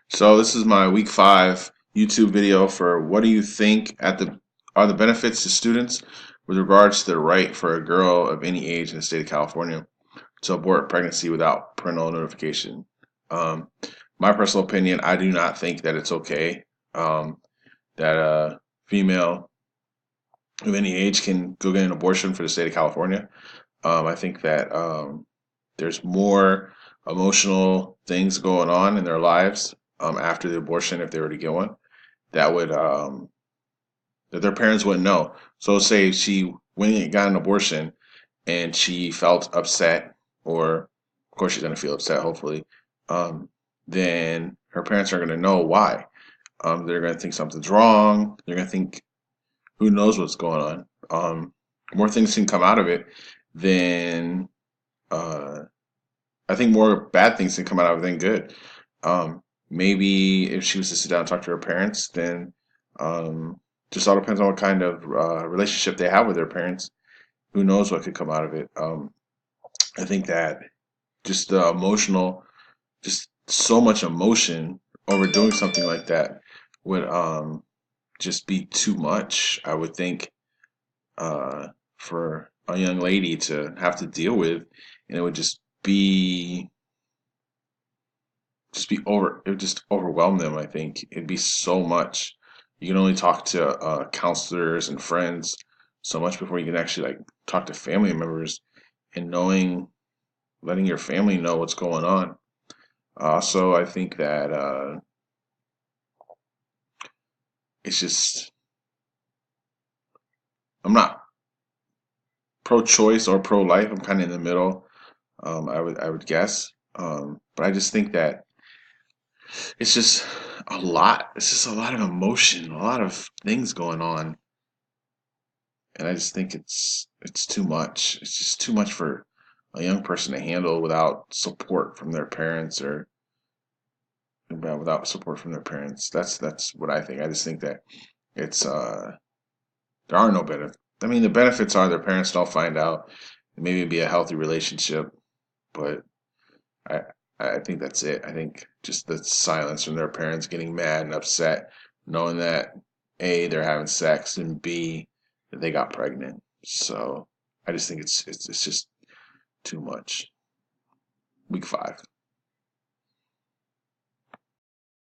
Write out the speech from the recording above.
So this is my week 5 YouTube video for what do you think are the benefits to students with regards to the right for a girl of any age in the state of California to abort pregnancy without parental notification. Um, my personal opinion, I do not think that it's okay that a female of any age can go get an abortion for the state of California. I think that there's more emotional things going on in their lives after the abortion, if they were to get one, that would that their parents wouldn't know. So, say she went and got an abortion and she felt upset, or of course she's gonna feel upset, hopefully. Um, then her parents are gonna know why. They're gonna think something's wrong. They're gonna think who knows what's going on. More things can come out of it than uh, I think more bad things can come out of it than good. Maybe if she was to sit down and talk to her parents, then um, just all depends on what kind of relationship they have with their parents. Who knows what could come out of it? I think that just the emotional, just so much emotion over doing something like that would just be too much. I would think uh, for a young lady to have to deal with, and it would it would just overwhelm them. I think it'd be so much. You can only talk to counselors and friends so much before you can actually like talk to family members, and letting your family know what's going on. Also, I think that it's just I'm not pro-choice or pro-life. I'm kind of in the middle. I would guess, but I just think that it's just a lot. It's just a lot of emotion, a lot of things going on, and I just think it's too much. It's just too much for a young person to handle without support from their parents, or without support from their parents. That's what I think. I just think that it's there are no benefits. I mean, the benefits are their parents don't find out, and maybe it'd be a healthy relationship, but I I think that's it. I think just the silence from their parents getting mad and upset, knowing that A, they're having sex, and B, that they got pregnant. So I just think it's just too much. Week 5.